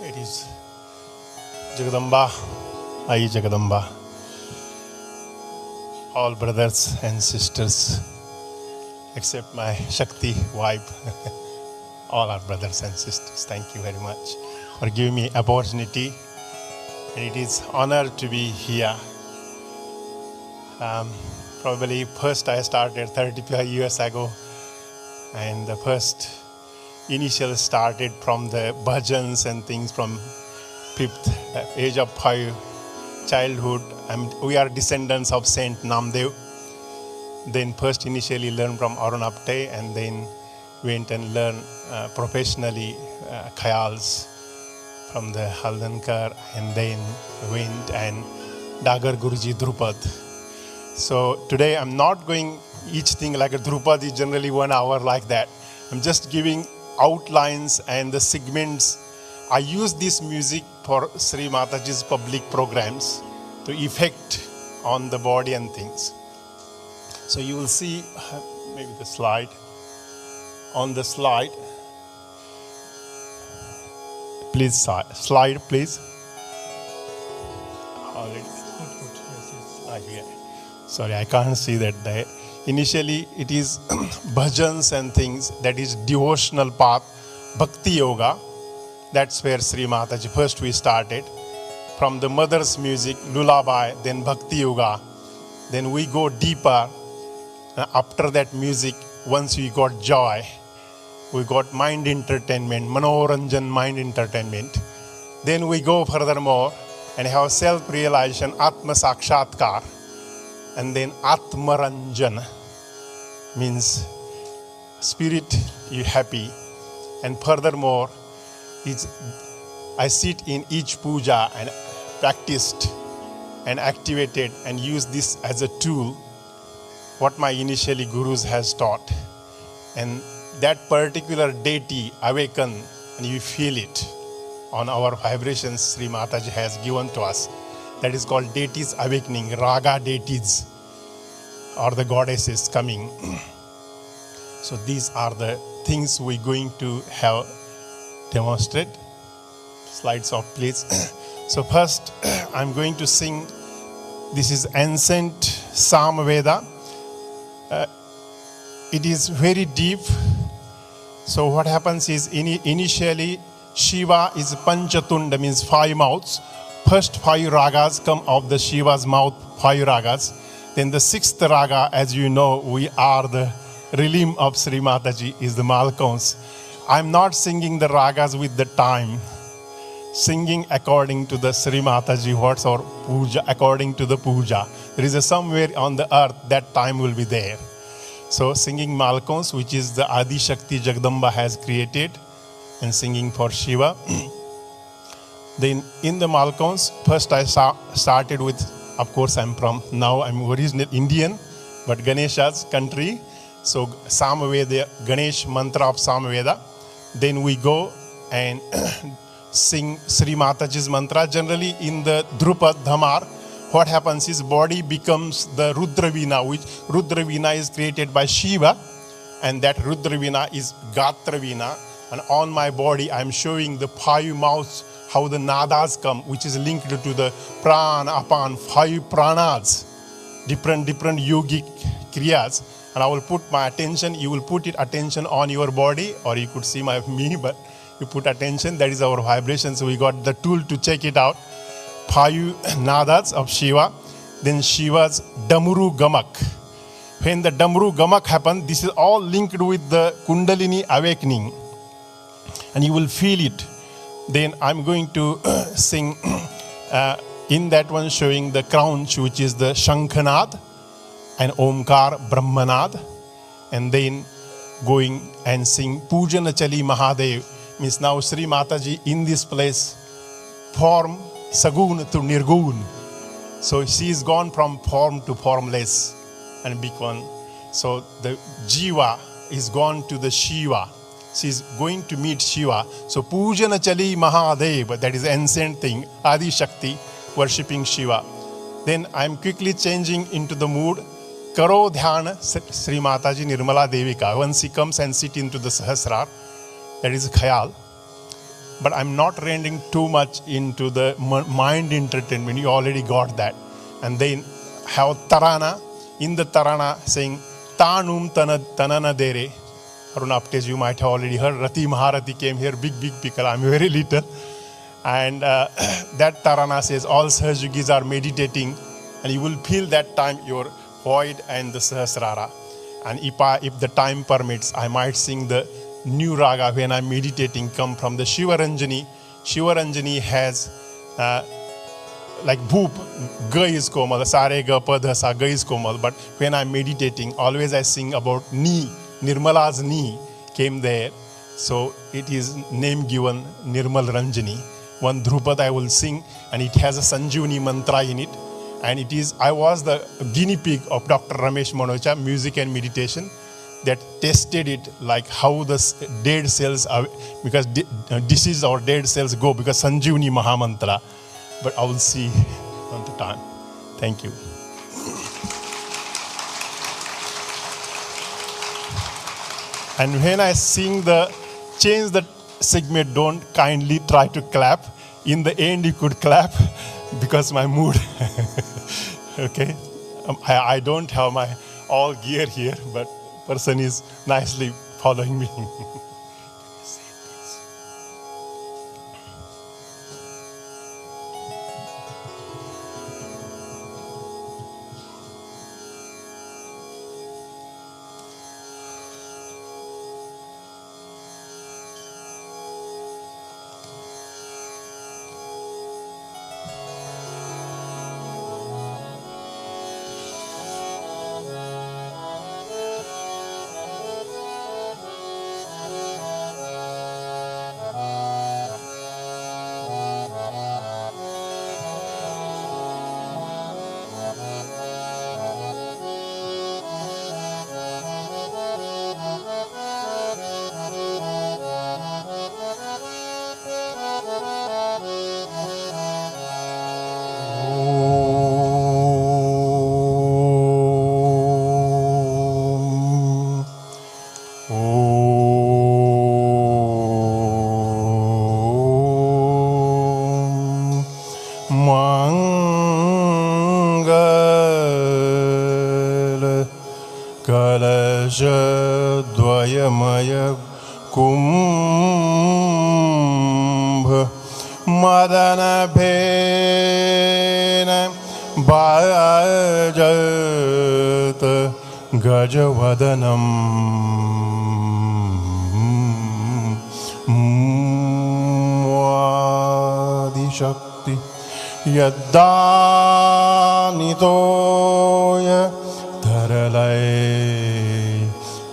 It is Jagadamba, Ai Jagadamba. All brothers and sisters, except my Shakti wife, all are brothers and sisters. Thank you very much for giving me opportunity. And it is honor to be here. Probably first I started 35 years ago, and the first initial started from the bhajans and things from age of 5 childhood. We are descendants of Saint Namdev. Then first initially learned from Arun Apte, and then went and learned professionally khayals from the Haldankar, and then went and Dagar Guruji Drupad. So today I'm not going each thing like a Drupad is generally 1 hour like that. I'm just giving outlines and the segments. I use this music for Sri Mataji's public programs to effect on the body and things. So you will see maybe the slide. On the slide, please slide please. Already. Sorry, I can't see that there. Initially, it is bhajans and things, that is devotional path, bhakti yoga. That's where Sri Mataji first we started. From the mother's music, lullaby, then bhakti yoga. Then we go deeper. After that music, once we got joy, we got mind entertainment, manoranjan mind entertainment. Then we go furthermore and have self-realization, atma sakshatkar. And then Atmaranjan means spirit, you happy. And furthermore, I sit in each puja and practiced and activated and use this as a tool, what my initially gurus has taught. And that particular deity awaken, and you feel it on our vibrations Sri Mataji has given to us. That is called deities awakening, raga deities, or the goddesses coming. So these are the things we're going to have demonstrate. Slides off, please. So first, I'm going to sing. This is ancient Samaveda. It is very deep. So what happens is initially Shiva is Panchatunda, means 5 mouths. First 5 ragas come of the Shiva's mouth, 5 ragas. Then the 6th raga, as you know, we are the realm of Sri Mataji, is the Malkons. I'm not singing the ragas with the time. Singing according to the Sri Mataji words or puja, according to the puja. There is somewhere on the earth that time will be there. So singing Malkons, which is the Adi Shakti Jagadamba has created, and singing for Shiva. Then in the Malkons, first I started with, of course I'm original Indian, but Ganesha's country. So Samaveda, Ganesh mantra of Samaveda. Then we go and sing Sri Mataji's mantra. Generally in the Drupad Dhamar, what happens is body becomes the Rudravina, which Rudravina is created by Shiva, and that Rudravina is Gatravina. And on my body I'm showing the 5 mouths, how the nadas come, which is linked to the prana, apan, 5 pranas, different yogic kriyas. And I will put my attention, you will put it attention on your body, or you could see me, but you put attention, that is our vibration. So we got the tool to check it out. 5 nadas of Shiva. Then Shiva's Damru Gamak. When the Damru Gamak happens, this is all linked with the Kundalini awakening. And you will feel it. Then I'm going to sing in that one, showing the crown, which is the Shankhanad and Omkar Brahmanad. And then going and sing Pujanachali Mahadev. Means now Sri Mataji in this place form Sagun to Nirgun. So she is gone from form to formless and become. So the Jiva is gone to the Shiva. She is going to meet Shiva. So Pujanachali Mahadev, that is ancient thing, Adi Shakti, worshipping Shiva. Then I am quickly changing into the mood. Karo Dhyana Sri Mataji Nirmala Devika. Once she comes and sit into the Sahasrar, that is Khayal. but I'm not rendering too much into the mind entertainment. You already got that. And then have Tarana, in the Tarana saying, Tanum Tanana Dere. Aruna Aptes, you might have already heard. Rati Maharati came here, big pickle. I'm very little. And that Tarana says, all Sahajugis are meditating, and you will feel that time your void and the Sahasrara. And if the time permits, I might sing the new raga when I'm meditating, come from the Shivaranjani. Shivaranjani has like bhoop, ga is komal, sare ga pada sa ga is komal. But when I'm meditating, always I sing about ni, Nirmala's ni came there. So it is name given Nirmal Ranjani. One Drupad I will sing, and it has a Sanjivani mantra in it. And it is, I was the guinea pig of Dr. Ramesh Manocha, music and meditation, that tested it like how the dead cells are, because disease or dead cells go, because Sanjivani Mahamantra. But I will see on the time. Thank you. And when I sing change the segment, don't kindly try to clap. In the end, you could clap because my mood. Okay, I don't have my all gear here, but person is nicely following me. कलशद्वयमय Kumbh मदनभेन बाजत गजवदनम् आदिशक्ति यद्दानितोय तरलय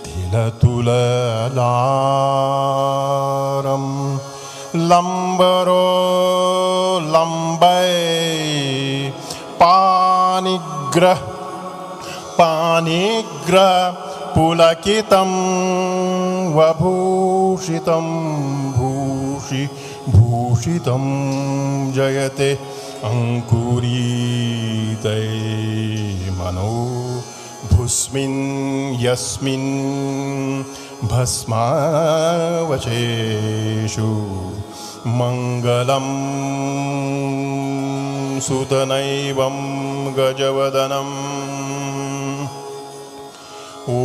तिलतुललारं लम्बरो लम्बै पानिग्रह पुलकितं वभूषितं भूषितं जयते अंकुरीते मनो भुस्मिन् यस्मिन् भस्मावशेषु मङ्गलं सुतनैवं गजवदनम् ओ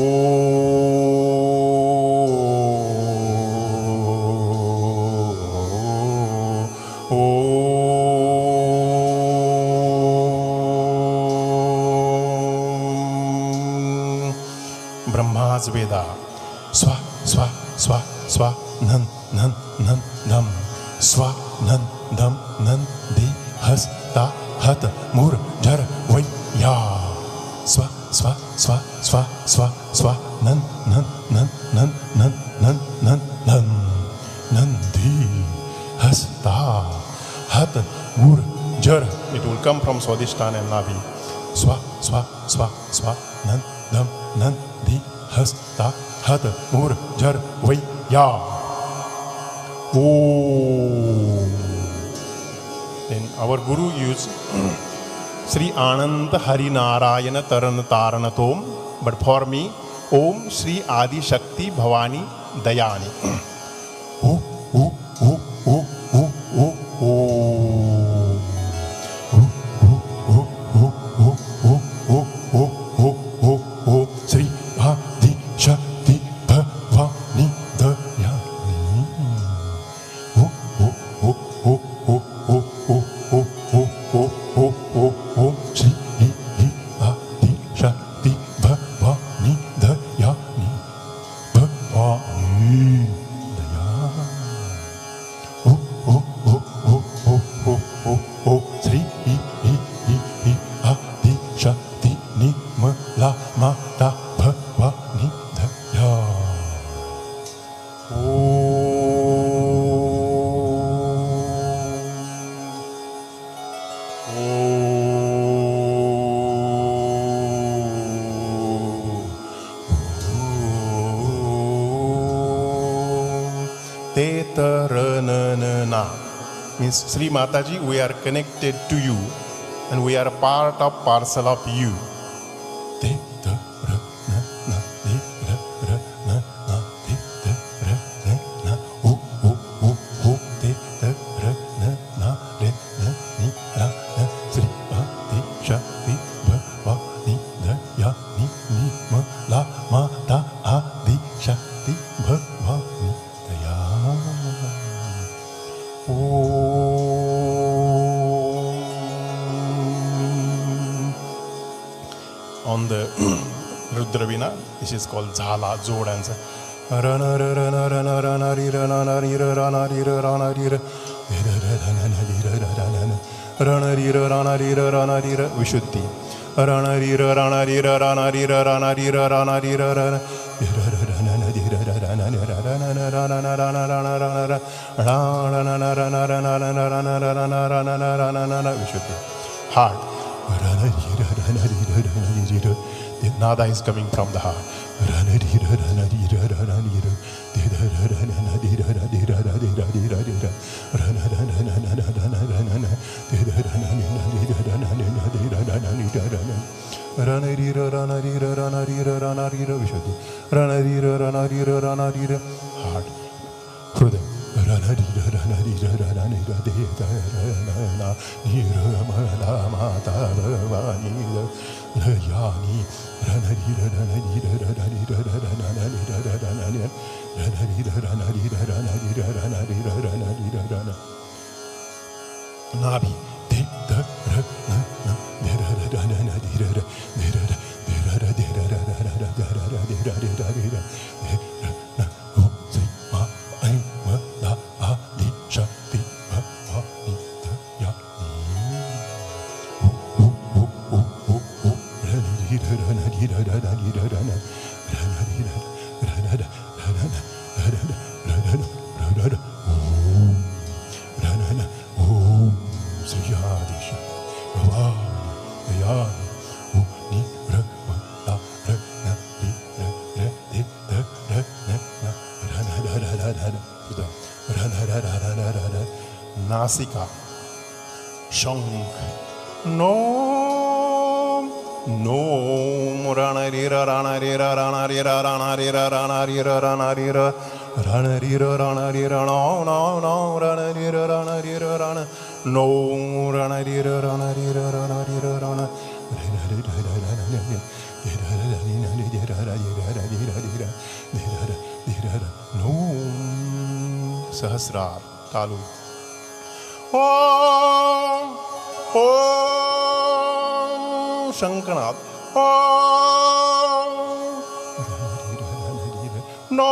ब्रह्माज वेदा स्वा स्वा स्वा स्वा नन नन नन धम स्वा नन धम नन दि हस्ता हत मूर झर वै या स्वा स्वा स्वा स्वा स्वा स्वा नन नन नन नन नन नन नन नन नन दि हस्ता हत मूर झर. It will come from Swadhisthana and Navi. Swa swa swa swa nan dham nan dhi hasta hat mur jar vai ya. Om. Then our Guru used Sri Ananda Hari Narayana Taran Taranatom, but for me, Om Sri Adi Shakti Bhavani Dayani. Oh, oh, oh, oh. Sri Adi Shakti Bhavani Dayani. Sri Adi Shakti Bhavani Dayani. Bhavani Dayani. Sri Adi Shakti Nimala Mata Bhavani Dayani. Tetaranana means Sri Mataji, we are connected to you and we are a part of parcel of you. Sri Adi Shakti Bhavani Dayani Nimala Mata Adi Shakti Bhavani Dayani. On the Rudravina, this is called Jhala, Jod answer. Vishuddhi. Vishuddhi. Heart. The nada is coming from the heart. Heart. Hruday. Nabi. Nasika. Shankh. No. No. Rana rira rana rira rana rira rana rira rana rira rana rira rana rira rana rira no no no rana rira rana rira rana no rana rira rana rira rana rira rana no Sahasrar Talu. Om Om Shankanath. Om No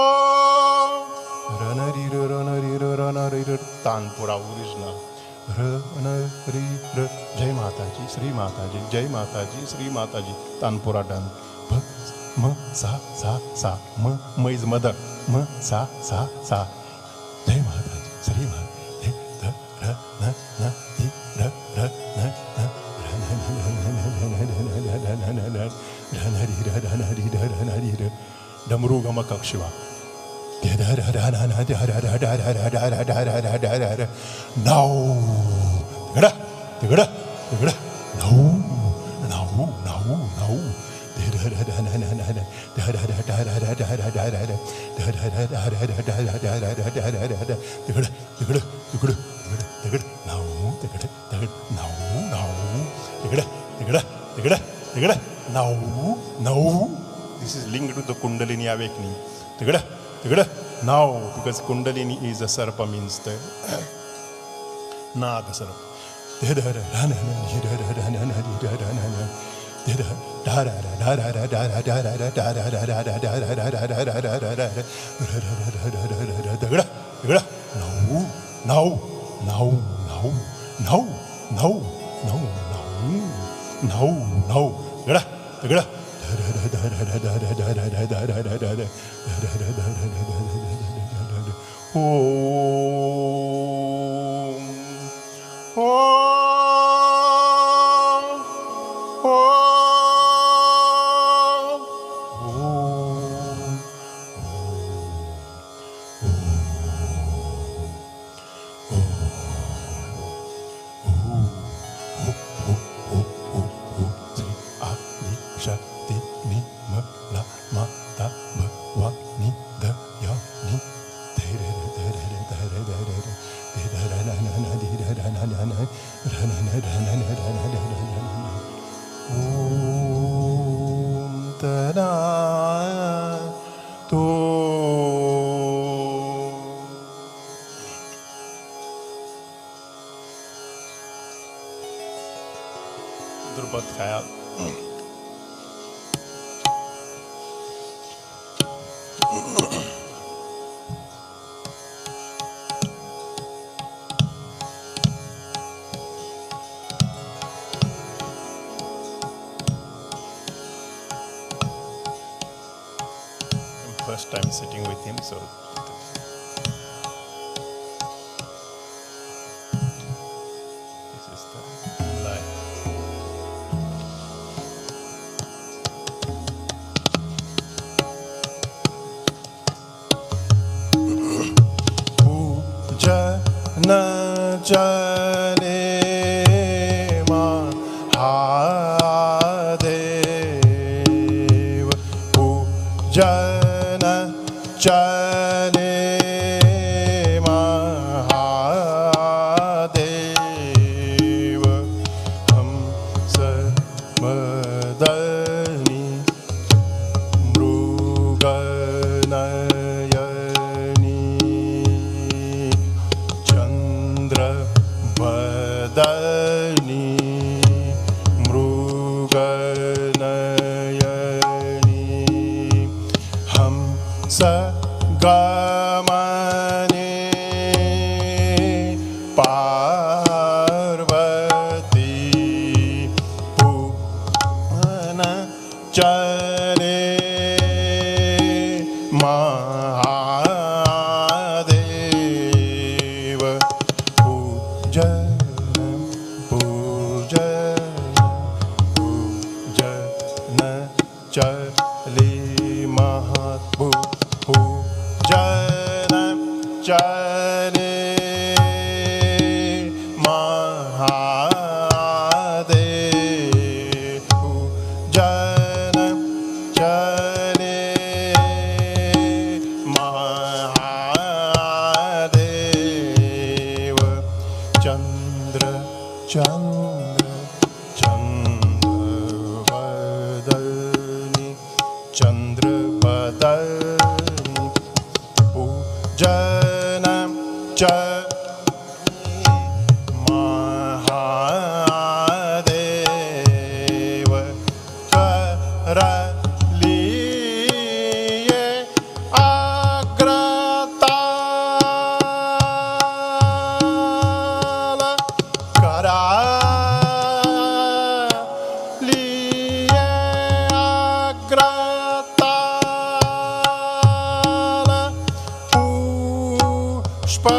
Ranarira Tanpura original. Jai Mataji, Sri Mataji, Jai Mataji, Sri Mataji, Tanpura done. Ma sa sa sa ma is mother. Ma sa sa sa. Jai Mataji, Sri Mataji. Damruga Shiva. Now, no. तिकडे तिकडे नऊ नऊ तिकडे तिकडे तिकडे तिकडे नऊ नऊ. This is linked to the Kundalini awakening. Tigada, tigada. Now, because Kundalini is a sarpa, means the Naga sarpa. No, no, no, no, no, no, no, no, no, no, tigada. Drupad Khayal. First time sitting with him, so this is the life. Puja na jane Mahadev. Puja Jane Mahadev. Ham Samadani Mruganayani Chandra Badani Mruganayani Ham Gamane Parvati Purana Jane Mahadev. Pujana Pujana Pujana Chali Mahatma Pujana Jane Mahadev. Pujana Jane Mahadev. Chandra Chandra Chandra Vadani Chandra Vadani Pujanam Jani Mahadev. Karaliye Agratala Karaliye Agratala Pushpa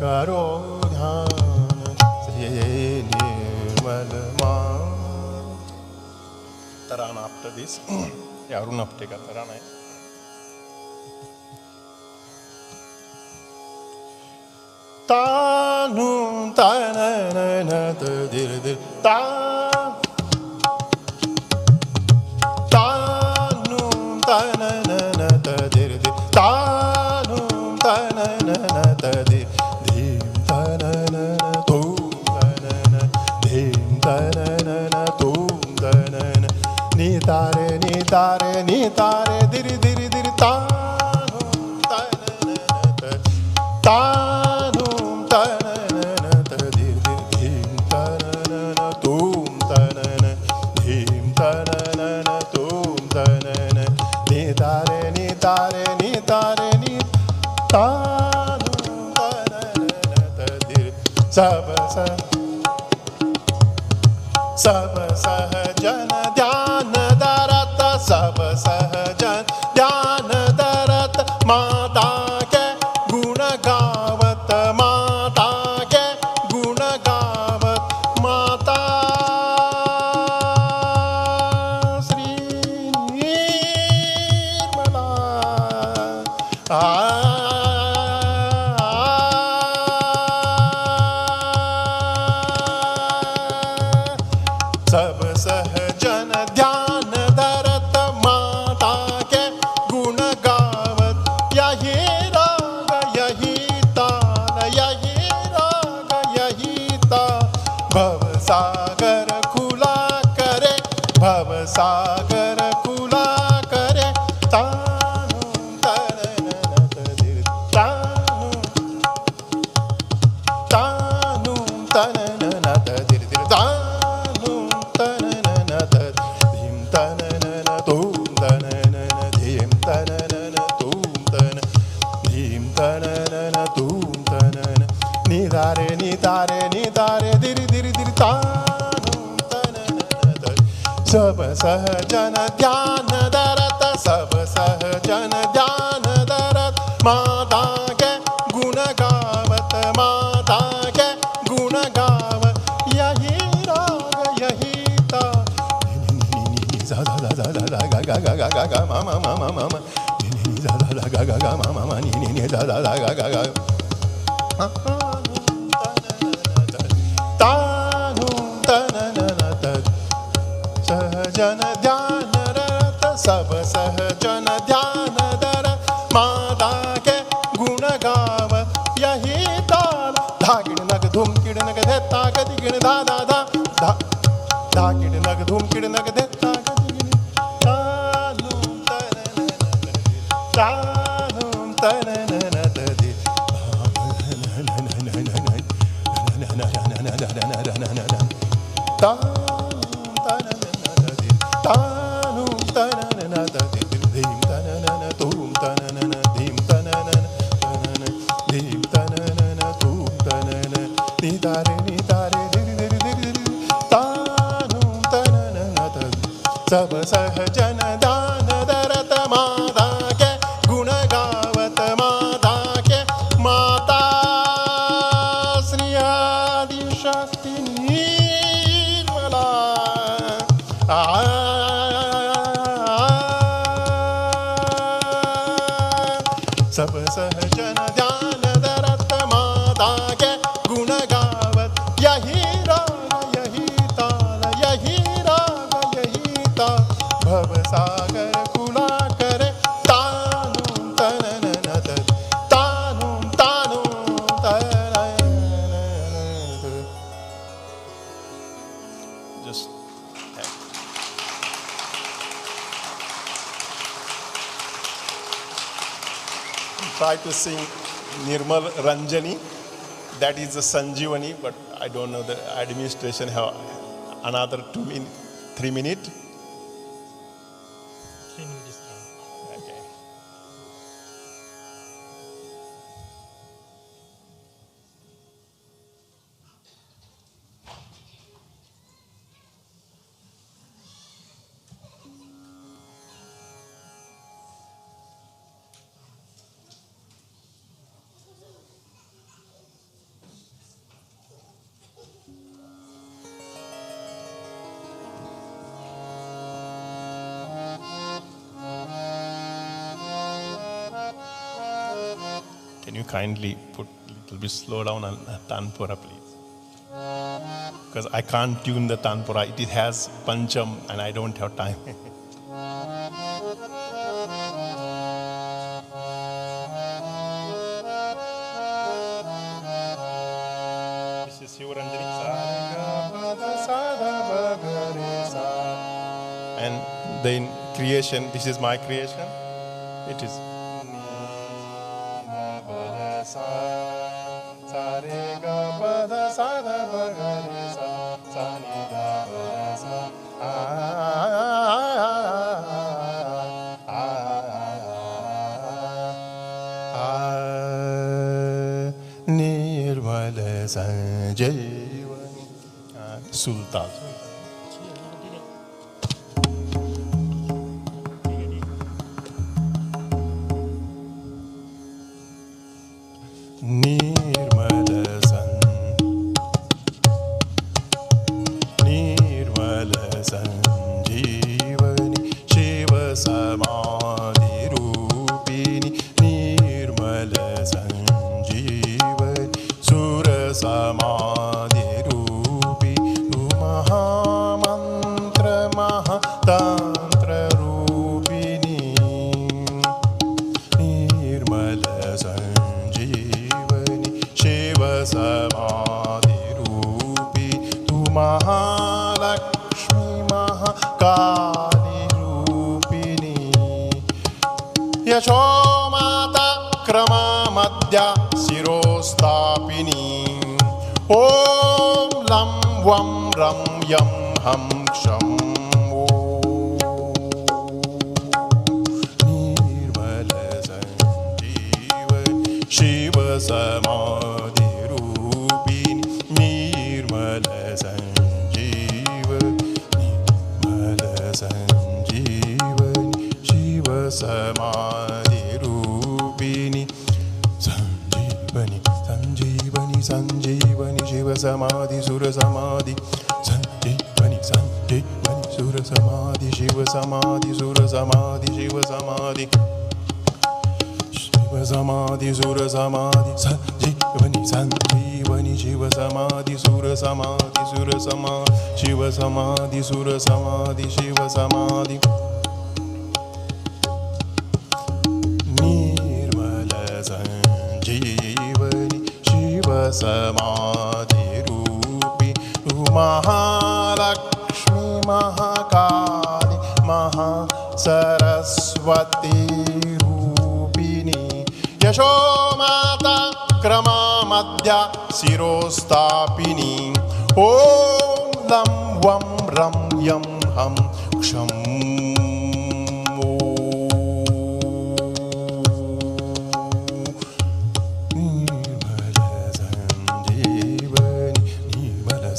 करो ध्यान से निर्मल मान. Tarana after this. Yeah, Arun Apte ka tarana hai. तानु तनन दिर दिर ता तानु तनन दिर दिर तानु तनन दिर धीम तनन तूम तनन धीम तनन तूम तनन नितारे नितारे नितारे दिर दिर दिर तानु तनन तानु तनन दिर दिर धीम तनन तूम तनन धीम तनन तूम तनन नितारे नितारे नितारे नि तानु तनन दिर सब सहजन ध्यान दरत सब सहजन ध्यान दरत माता के गुण गावत माता के गुण गावत माता श्री निर्मला सब सहजन ध्यान धरत माता के गुण गावत यही राग यही ताल यही राग यही ताल भव सागर खुला करे भव सागर खुला करे तानु तनन दिर तानु तानु तनन दिर दिर तानु तनन धीम तनन तूम तनन धीम तनन तूम तन धीम तनन तूम तनन निधारे नितारे नितारे दिर दिर दिर तानु तनन सब सहजन ध्यान दरत सब सहजन ध्यान दरत माता के गुण गावत माता के गुण गावत यही राग यही ता सा सा सा सा सा गा गा गा गा गा गा मा मा मा मा मा मा नी नी सा सा सा गा गा गा मा मा मा नी नी नी सा सा सा गा गा गा तानु तनन सहजन ध्यान रत सब सहजन ध्यान दरत माता के गुण गावत यही ताल धागिण नग धूम किड नग देता गदिगिण धा धा धा धा धागिण नग धूम किड नग देता गदिगिण तानु तनन दि तानु तनन धीम तनन तूम तनन धीम तनन धीम तनन तूम तनन नितारे नितारे दिर दिर दिर दिर तानु तनन सब सहजन दान दरत माता के गुण गावत माता के माता श्री आदि शक्ति निर्मला सब सहजन ध्यान दरत माता के गुण गावत यही राग यही ताल यही राग यही ताल भव सागर खुला करे तानु तनन तानु तानु तनन Just try to sing Nirmal Ranjani. That is a Sanjeevani, but I don't know the administration have another 3 minutes. continue this time. Okay. Can you kindly put a little bit slow down on Tanpura, please? Because I can't tune the Tanpura. It has Pancham and I don't have time. This is Shivaranjani. And then creation, this is my creation. It is. Nirmal Sanjeevani Sultan. Nirmal Sanjeevani Shiva Samadhi Rupini Nirmal Sanjeevani Sura Samadhi Rupi Mahamantra Mahatantra Rupini Nirmal Sanjeevani Shiva Samadhi Rupi Tu Mahalakshmi Mahakali Rupini Yashomata Krama Madhya Sirostapini Om Lam Vam Ram Yam Ham Ksham Nirmal Sanjeevani Shiva Samadhi Rupini Nirmal Sanjeevani Nirmal Sanjeevani Shiva Samadhi Rupini Sanjeevani Sanjeevani Sanjeevani Shiva Samadhi Sura Samadhi Sanjeevani Sanjeevani Sura Samadhi Shiva Samadhi Sura Samadhi Shiva Samadhi Shiva Samadhi Sura Samadhi Sanjeevani Sanjeevani Shiva Samadhi Sura Samadhi Sura Samadhi Shiva Samadhi Sura Samadhi Shiva Samadhi Nirmal Sanjeevani Shiva Samadhi Rupi Mahalakshmi Mahakali Mahasaraswati Rupini Yashomata Krama Madhya Sirostapini Om Lam Vam Ram Yam Ham Ksham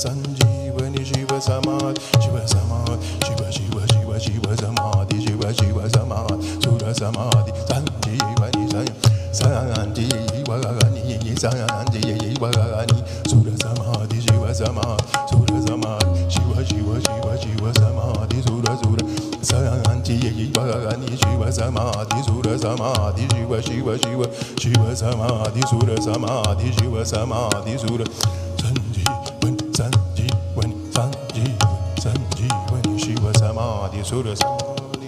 Sanjeevani Shiva Samadhi Shiva Samadhi Shiva Shiva Shiva Shiva Samadhi Shiva Shiva Samadhi Sura Samadhi Sanjeevani Sanjeevani Sanjeevani Sura Samadhi Shiva Samadhi Sura Samadhi Shiva Shiva Shiva Shiva Samadhi Sura Sura Sanjeevani Shiva Samadhi Sura Samadhi Shiva Shiva Shiva Shiva Samadhi Sura Samadhi Shiva Samadhi Sura Sanjeevani Sanjeevani Sanjeevani Shiva Samadhi Sura Samadhi